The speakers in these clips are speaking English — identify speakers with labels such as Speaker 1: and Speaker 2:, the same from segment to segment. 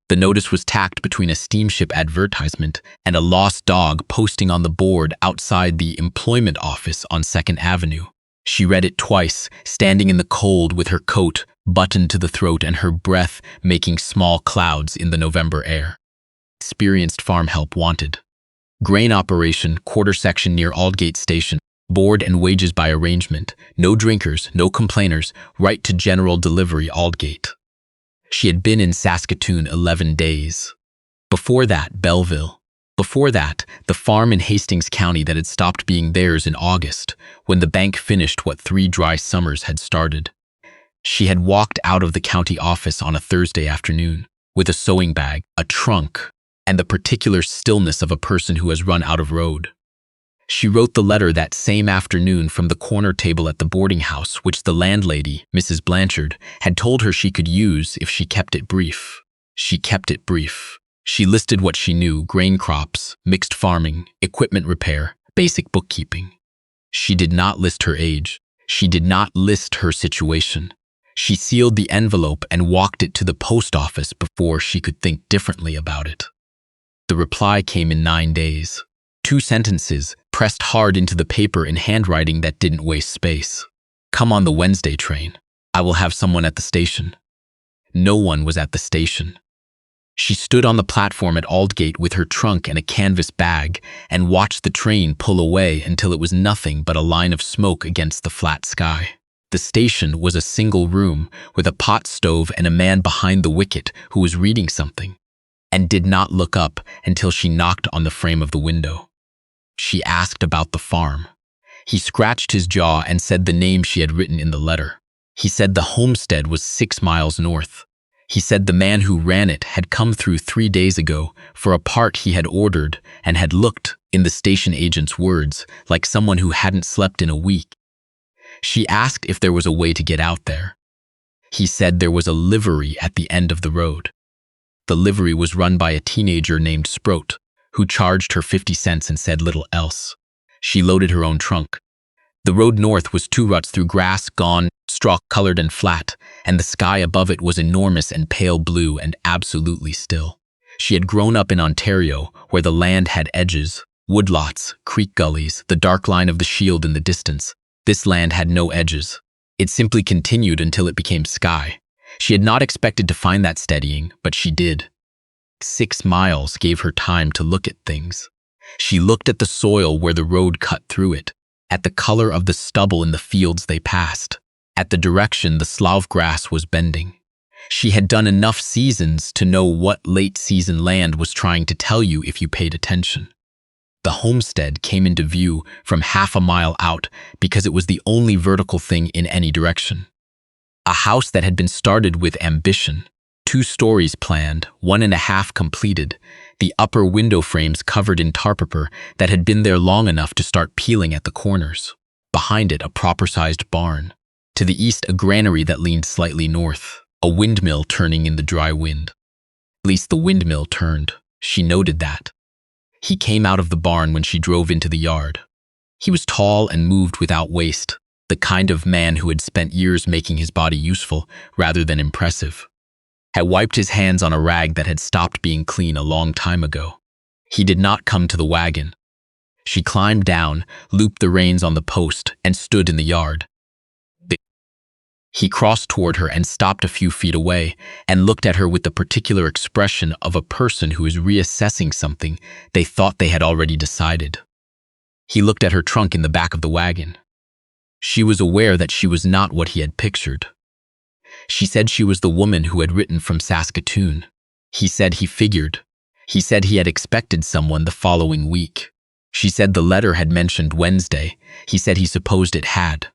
Speaker 1: The notice was tacked between a steamship advertisement and a lost dog posting on the board outside the employment office on 2nd Avenue. She read it twice, standing in the cold with her coat buttoned to the throat and her breath making small clouds in the November air. Experienced farm help wanted. Grain operation, quarter section near Aldgate Station. Board and wages by arrangement. No drinkers, no complainers. Right to general delivery, Aldgate. She had been in Saskatoon 11 days. Before that, Belleville. Before that, the farm in Hastings County that had stopped being theirs in August, when the bank finished what 3 dry summers had started. She had walked out of the county office on a Thursday afternoon, with a sewing bag, a trunk, and the particular stillness of a person who has run out of road. She wrote the letter that same afternoon from the corner table at the boarding house, which the landlady, Mrs. Blanchard, had told her she could use if she kept it brief. She kept it brief. She listed what she knew: grain crops, mixed farming, equipment repair, basic bookkeeping. She did not list her age. She did not list her situation. She sealed the envelope and walked it to the post office before she could think differently about it. The reply came in 9 days. 2 sentences, pressed hard into the paper in handwriting that didn't waste space. Come on the Wednesday train. I will have someone at the station. No one was at the station. She stood on the platform at Aldgate with her trunk and a canvas bag and watched the train pull away until it was nothing but a line of smoke against the flat sky. The station was a single room with a pot stove and a man behind the wicket who was reading something, and did not look up until she knocked on the frame of the window. She asked about the farm. He scratched his jaw and said the name she had written in the letter. He said the homestead was 6 miles north. He said the man who ran it had come through 3 days ago for a part he had ordered and had looked, in the station agent's words, like someone who hadn't slept in a week. She asked if there was a way to get out there. He said there was a livery at the end of the road. The livery was run by a teenager named Sprout, who charged her 50 cents and said little else. She loaded her own trunk. The road north was 2 ruts through grass, gone, straw-colored and flat, and the sky above it was enormous and pale blue and absolutely still. She had grown up in Ontario, where the land had edges, woodlots, creek gullies, the dark line of the shield in the distance. This land had no edges. It simply continued until it became sky. She had not expected to find that steadying, but she did. 6 miles gave her time to look at things. She looked at the soil where the road cut through it, at the color of the stubble in the fields they passed, at the direction the Slav grass was bending. She had done enough seasons to know what late-season land was trying to tell you if you paid attention. The homestead came into view from half a mile out because it was the only vertical thing in any direction. A house that had been started with ambition, 2 stories planned, 1.5 completed, the upper window frames covered in tar paper that had been there long enough to start peeling at the corners. Behind it, a proper-sized barn. To the east, a granary that leaned slightly north, a windmill turning in the dry wind. At least the windmill turned. She noted that. He came out of the barn when she drove into the yard. He was tall and moved without waste, the kind of man who had spent years making his body useful rather than impressive. Had wiped his hands on a rag that had stopped being clean a long time ago. He did not come to the wagon. She climbed down, looped the reins on the post, and stood in the yard. He crossed toward her and stopped a few feet away and looked at her with the particular expression of a person who is reassessing something they thought they had already decided. He looked at her trunk in the back of the wagon. She was aware that she was not what he had pictured. She said she was the woman who had written from Saskatoon. He said he figured. He said he had expected someone the following week. She said the letter had mentioned Wednesday. He said he supposed it had.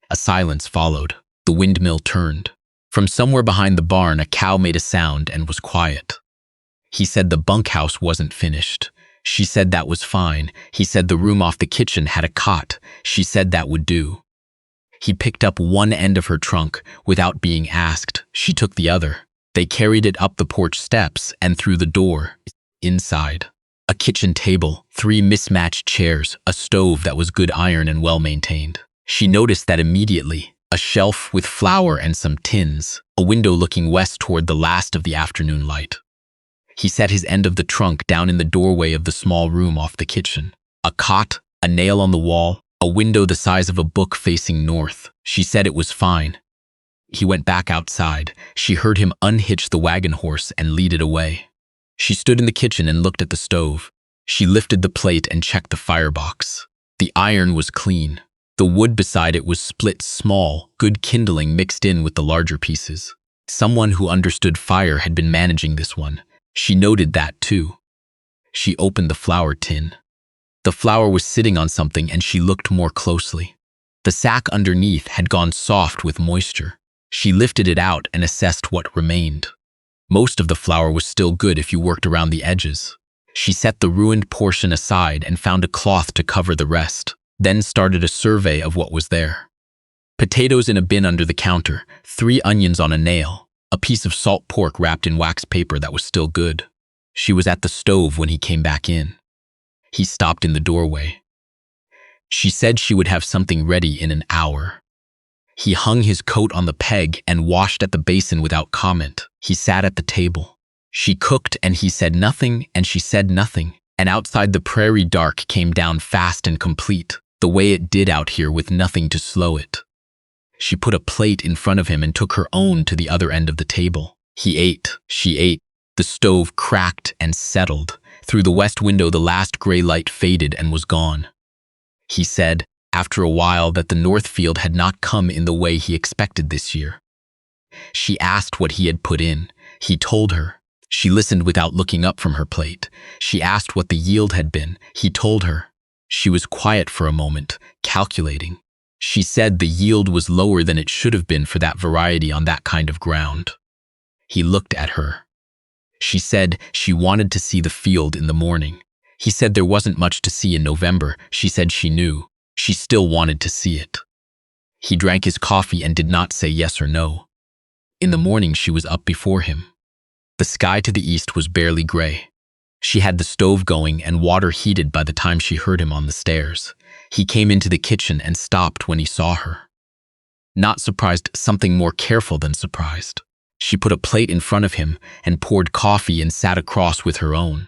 Speaker 1: A silence followed. The windmill turned. From somewhere behind the barn, a cow made a sound and was quiet. He said the bunkhouse wasn't finished. She said that was fine. He said the room off the kitchen had a cot. She said that would do. He picked up one end of her trunk. Without being asked, she took the other. They carried it up the porch steps and through the door. Inside, a kitchen table, 3 mismatched chairs, a stove that was good iron and well-maintained. She noticed that immediately. A shelf with flour and some tins, a window looking west toward the last of the afternoon light. He set his end of the trunk down in the doorway of the small room off the kitchen. A cot, a nail on the wall, a window the size of a book facing north. She said it was fine. He went back outside. She heard him unhitch the wagon horse and lead it away. She stood in the kitchen and looked at the stove. She lifted the plate and checked the firebox. The iron was clean. The wood beside it was split small, good kindling mixed in with the larger pieces. Someone who understood fire had been managing this one. She noted that too. She opened the flour tin. The flour was sitting on something and she looked more closely. The sack underneath had gone soft with moisture. She lifted it out and assessed what remained. Most of the flour was still good if you worked around the edges. She set the ruined portion aside and found a cloth to cover the rest, then started a survey of what was there. Potatoes in a bin under the counter, 3 onions on a nail, a piece of salt pork wrapped in wax paper that was still good. She was at the stove when he came back in. He stopped in the doorway. She said she would have something ready in an hour. He hung his coat on the peg and washed at the basin without comment. He sat at the table. She cooked and he said nothing and she said nothing. And outside the prairie dark came down fast and complete, the way it did out here with nothing to slow it. She put a plate in front of him and took her own to the other end of the table. He ate. She ate. The stove cracked and settled. Through the west window the last gray light faded and was gone. He said, after a while, that the north field had not come in the way he expected this year. She asked what he had put in. He told her. She listened without looking up from her plate. She asked what the yield had been. He told her. She was quiet for a moment, calculating. She said the yield was lower than it should have been for that variety on that kind of ground. He looked at her. She said she wanted to see the field in the morning. He said there wasn't much to see in November. She said she knew. She still wanted to see it. He drank his coffee and did not say yes or no. In the morning she was up before him. The sky to the east was barely gray. She had the stove going and water heated by the time she heard him on the stairs. He came into the kitchen and stopped when he saw her. Not surprised, something more careful than surprised. She put a plate in front of him and poured coffee and sat across with her own.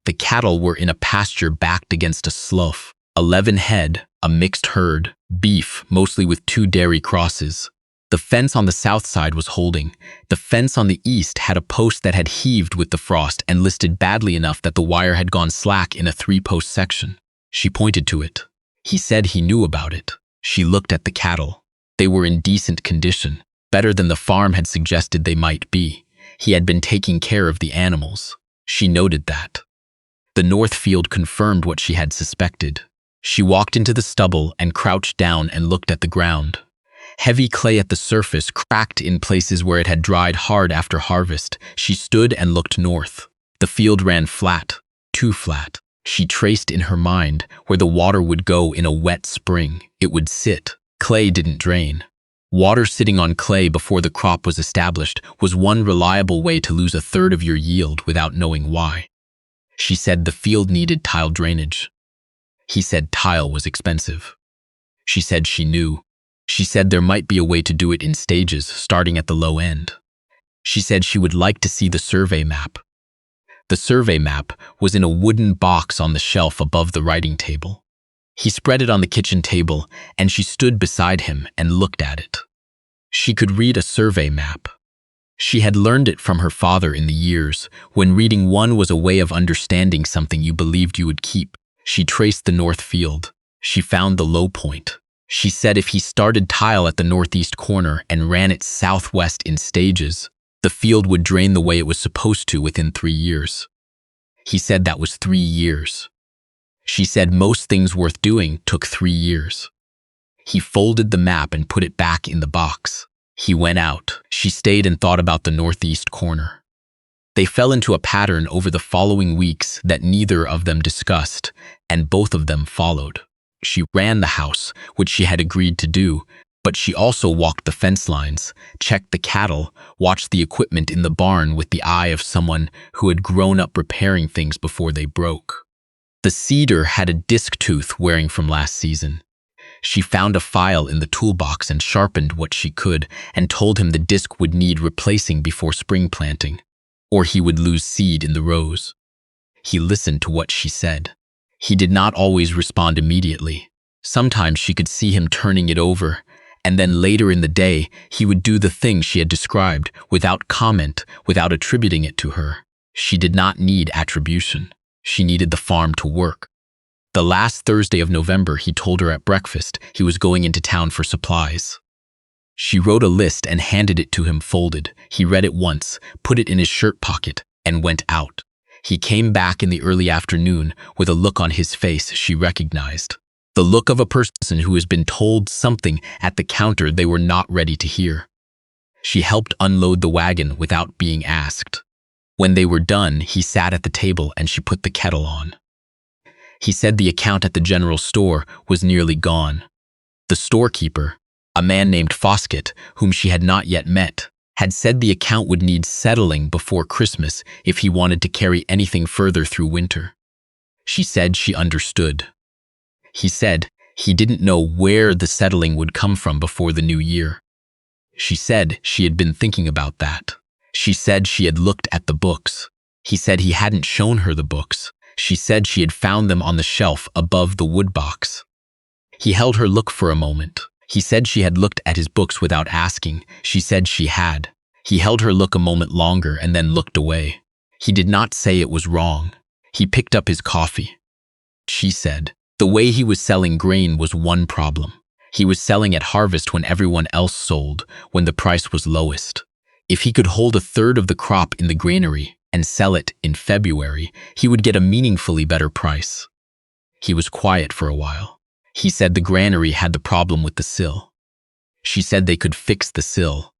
Speaker 1: The cattle were in a pasture backed against a slough. 11 head, a mixed herd, beef, mostly with 2 dairy crosses. The fence on the south side was holding. The fence on the east had a post that had heaved with the frost and listed badly enough that the wire had gone slack in a 3-post section. She pointed to it. He said he knew about it. She looked at the cattle. They were in decent condition, better than the farm had suggested they might be. He had been taking care of the animals. She noted that. The north field confirmed what she had suspected. She walked into the stubble and crouched down and looked at the ground. Heavy clay at the surface cracked in places where it had dried hard after harvest. She stood and looked north. The field ran flat, too flat. She traced in her mind where the water would go in a wet spring. It would sit. Clay didn't drain. Water sitting on clay before the crop was established was one reliable way to lose 1/3 of your yield without knowing why. She said the field needed tile drainage. He said tile was expensive. She said she knew. She said there might be a way to do it in stages, starting at the low end. She said she would like to see the survey map. The survey map was in a wooden box on the shelf above the writing table. He spread it on the kitchen table, and she stood beside him and looked at it. She could read a survey map. She had learned it from her father in the years, when reading one was a way of understanding something you believed you would keep. She traced the north field. She found the low point. She said if he started tile at the northeast corner and ran it southwest in stages, the field would drain the way it was supposed to within 3 years. He said that was 3 years. She said most things worth doing took 3 years. He folded the map and put it back in the box. He went out. She stayed and thought about the northeast corner. They fell into a pattern over the following weeks that neither of them discussed, and both of them followed. She ran the house, which she had agreed to do, but she also walked the fence lines, checked the cattle, watched the equipment in the barn with the eye of someone who had grown up repairing things before they broke. The cedar had a disc tooth wearing from last season. She found a file in the toolbox and sharpened what she could and told him the disc would need replacing before spring planting. or he would lose seed in the rows. He listened to what she said. He did not always respond immediately. Sometimes she could see him turning it over, and then later in the day, he would do the thing she had described without comment, without attributing it to her. She did not need attribution. She needed the farm to work. The last Thursday of November, he told her at breakfast he was going into town for supplies. She wrote a list and handed it to him folded. He read it once, put it in his shirt pocket, and went out. He came back in the early afternoon with a look on his face she recognized. The look of a person who has been told something at the counter they were not ready to hear. She helped unload the wagon without being asked. When they were done, he sat at the table and she put the kettle on. He said the account at the general store was nearly gone. The storekeeper, a man named Foskett, whom she had not yet met, had said the account would need settling before Christmas if he wanted to carry anything further through winter. She said she understood. He said he didn't know where the settling would come from before the new year. She said she had been thinking about that. She said she had looked at the books. He said he hadn't shown her the books. She said she had found them on the shelf above the wood box. He held her look for a moment. He said she had looked at his books without asking. She said she had. He held her look a moment longer and then looked away. He did not say it was wrong. He picked up his coffee. She said the way he was selling grain was one problem. He was selling at harvest when everyone else sold, when the price was lowest. If he could hold a third of the crop in the granary and sell it in February, he would get a meaningfully better price. He was quiet for a while. He said the granary had the problem with the sill. She said they could fix the sill.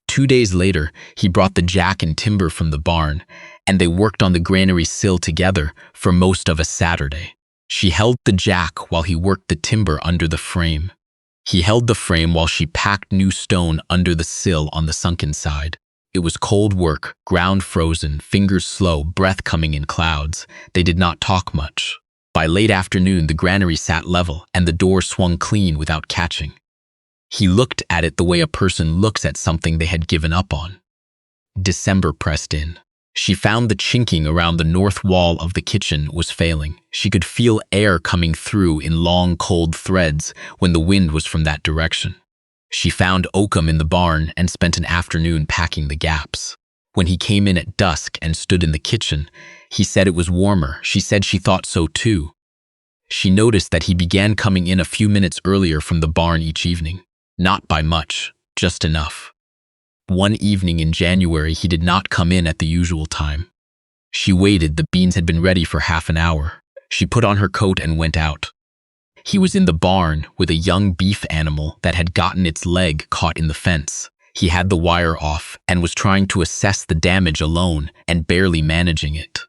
Speaker 1: 2 days later, he brought the jack and timber from the barn, and they worked on the granary sill together for most of a Saturday. She held the jack while he worked the timber under the frame. He held the frame while she packed new stone under the sill on the sunken side. It was cold work, ground frozen, fingers slow, breath coming in clouds. They did not talk much. By late afternoon, the granary sat level and the door swung clean without catching. He looked at it the way a person looks at something they had given up on. December pressed in. She found the chinking around the north wall of the kitchen was failing. She could feel air coming through in long, cold threads when the wind was from that direction. She found Oakham in the barn and spent an afternoon packing the gaps. When he came in at dusk and stood in the kitchen, he said it was warmer. She said she thought so too. She noticed that he began coming in a few minutes earlier from the barn each evening. Not by much, just enough. One evening in January, he did not come in at the usual time. She waited. The beans had been ready for half an hour. She put on her coat and went out. He was in the barn with a young beef animal that had gotten its leg caught in the fence. He had the wire off and was trying to assess the damage alone and barely managing it.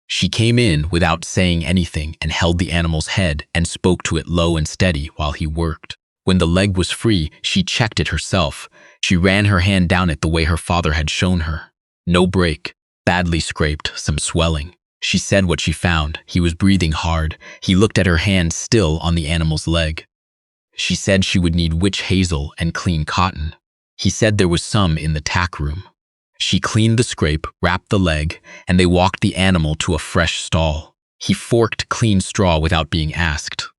Speaker 1: She came in without saying anything and held the animal's head and spoke to it low and steady while he worked. When the leg was free, she checked it herself. She ran her hand down it the way her father had shown her. No break, badly scraped, some swelling. She said what she found. He was breathing hard. He looked at her hand still on the animal's leg. She said she would need witch hazel and clean cotton. He said there was some in the tack room. She cleaned the scrape, wrapped the leg, and they walked the animal to a fresh stall. He forked clean straw without being asked.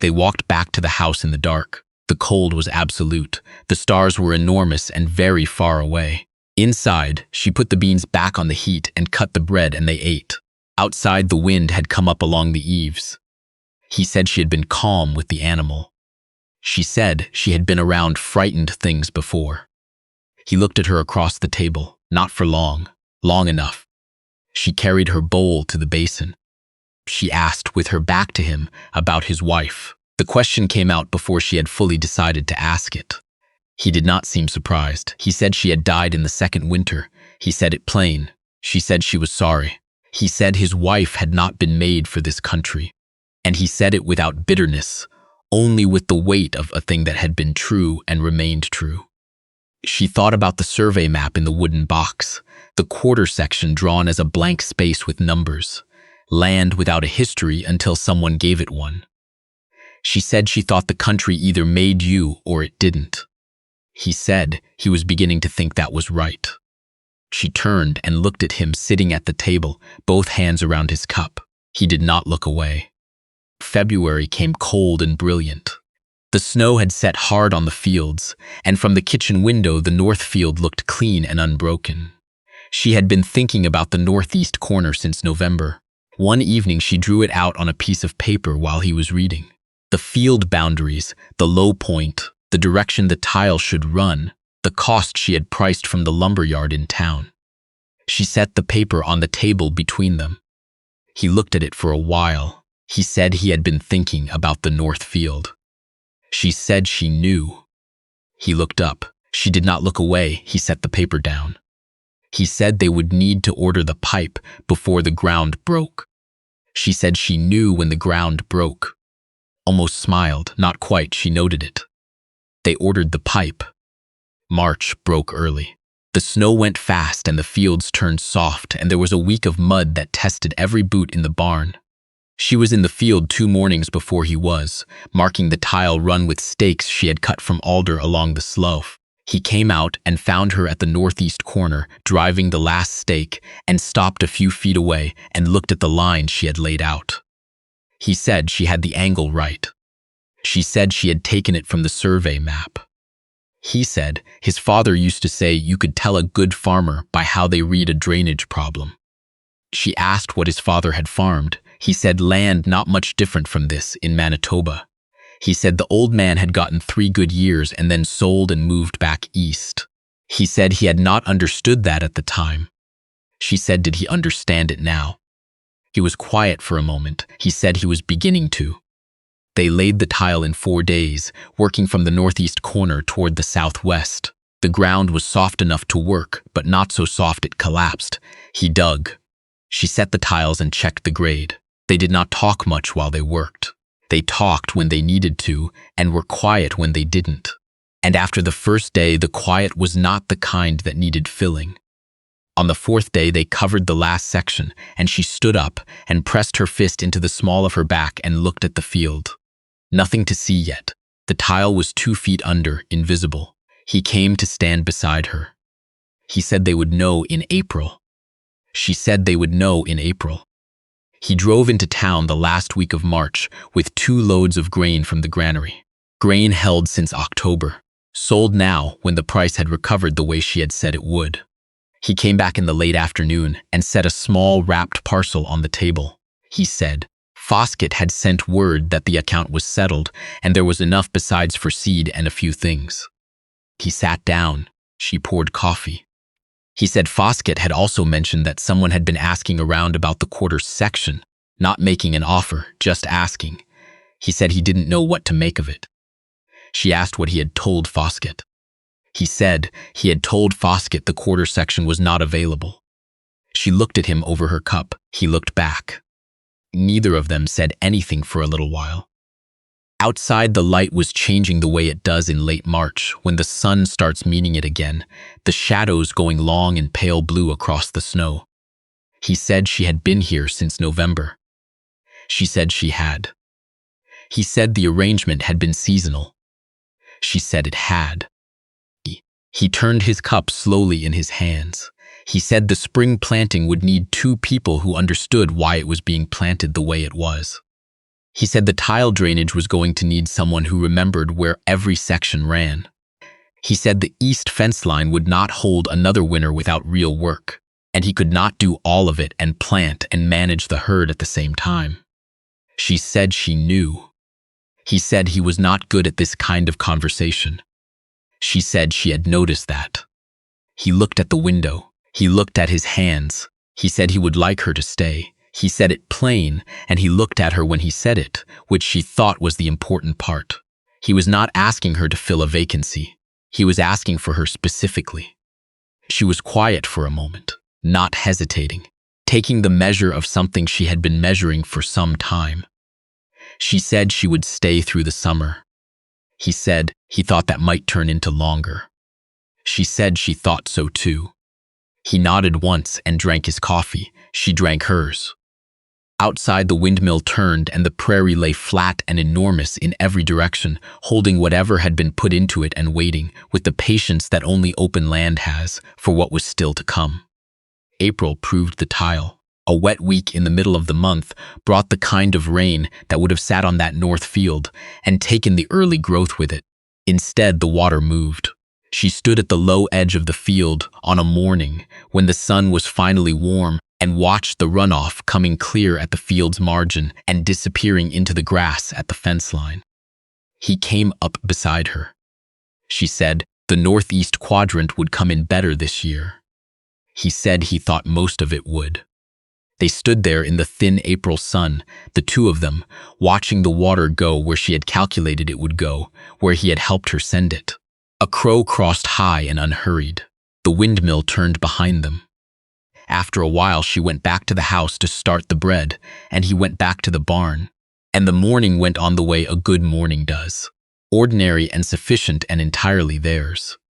Speaker 1: They walked back to the house in the dark. The cold was absolute. The stars were enormous and very far away. Inside, she put the beans back on the heat and cut the bread, and they ate. Outside, the wind had come up along the eaves. He said she had been calm with the animal. She said she had been around frightened things before. He looked at her across the table, not for long enough. She carried her bowl to the basin. She asked, with her back to him, about his wife. The question came out before she had fully decided to ask it. He did not seem surprised. He said she had died in the second winter. He said it plain. She said she was sorry. He said his wife had not been made for this country. And he said it without bitterness, only with the weight of a thing that had been true and remained true. She thought about the survey map in the wooden box, the quarter section drawn as a blank space with numbers, land without a history until someone gave it one. She said she thought the country either made you or it didn't. He said he was beginning to think that was right. She turned and looked at him sitting at the table, both hands around his cup. He did not look away. February came cold and brilliant. The snow had set hard on the fields, and from the kitchen window the north field looked clean and unbroken. She had been thinking about the northeast corner since November. One evening she drew it out on a piece of paper while he was reading. The field boundaries, the low point, the direction the tile should run, the cost she had priced from the lumberyard in town. She set the paper on the table between them. He looked at it for a while. He said he had been thinking about the north field. She said she knew. He looked up. She did not look away. He set the paper down. He said they would need to order the pipe before the ground broke. She said she knew when the ground broke. Almost smiled, not quite, she noted it. They ordered the pipe. March broke early. The snow went fast and the fields turned soft, and there was a week of mud that tested every boot in the barn. She was in the field 2 mornings before he was, marking the tile run with stakes she had cut from alder along the slough. He came out and found her at the northeast corner, driving the last stake, and stopped a few feet away and looked at the line she had laid out. He said she had the angle right. She said she had taken it from the survey map. He said his father used to say you could tell a good farmer by how they read a drainage problem. She asked what his father had farmed. He said land not much different from this in Manitoba. He said the old man had gotten 3 good years and then sold and moved back east. He said he had not understood that at the time. She said, did he understand it now? He was quiet for a moment. He said he was beginning to. They laid the tile in 4 days, working from the northeast corner toward the southwest. The ground was soft enough to work, but not so soft it collapsed. He dug. She set the tiles and checked the grade. They did not talk much while they worked. They talked when they needed to and were quiet when they didn't. And after the first day, the quiet was not the kind that needed filling. On the 4th day, they covered the last section, and she stood up and pressed her fist into the small of her back and looked at the field. Nothing to see yet. The tile was 2 feet under, invisible. He came to stand beside her. He said they would know in April. She said they would know in April. He drove into town the last week of March with 2 loads of grain from the granary. Grain held since October, sold now when the price had recovered the way she had said it would. He came back in the late afternoon and set a small wrapped parcel on the table. He said Foskett had sent word that the account was settled and there was enough besides for seed and a few things. He sat down. She poured coffee. He said Foskett had also mentioned that someone had been asking around about the quarters section, not making an offer, just asking. He said he didn't know what to make of it. She asked what he had told Foskett. He said he had told Foskett the quarter section was not available. She looked at him over her cup. He looked back. Neither of them said anything for a little while. Outside, the light was changing the way it does in late March when the sun starts meeting it again, the shadows going long and pale blue across the snow. He said she had been here since November. She said she had. He said the arrangement had been seasonal. She said it had. He turned his cup slowly in his hands. He said the spring planting would need 2 people who understood why it was being planted the way it was. He said the tile drainage was going to need someone who remembered where every section ran. He said the east fence line would not hold another winter without real work, and he could not do all of it and plant and manage the herd at the same time. She said she knew. He said he was not good at this kind of conversation. She said she had noticed that. He looked at the window. He looked at his hands. He said he would like her to stay. He said it plain, and he looked at her when he said it, which she thought was the important part. He was not asking her to fill a vacancy. He was asking for her specifically. She was quiet for a moment, not hesitating, taking the measure of something she had been measuring for some time. She said she would stay through the summer. He said he thought that might turn into longer. She said she thought so too. He nodded once and drank his coffee. She drank hers. Outside, the windmill turned and the prairie lay flat and enormous in every direction, holding whatever had been put into it and waiting, with the patience that only open land has, for what was still to come. April proved the tile. A wet week in the middle of the month brought the kind of rain that would have sat on that north field and taken the early growth with it. Instead, the water moved. She stood at the low edge of the field on a morning when the sun was finally warm and watched the runoff coming clear at the field's margin and disappearing into the grass at the fence line. He came up beside her. She said the northeast quadrant would come in better this year. He said he thought most of it would. They stood there in the thin April sun, the two of them, watching the water go where she had calculated it would go, where he had helped her send it. A crow crossed high and unhurried. The windmill turned behind them. After a while, she went back to the house to start the bread, and he went back to the barn. And the morning went on the way a good morning does. Ordinary and sufficient and entirely theirs.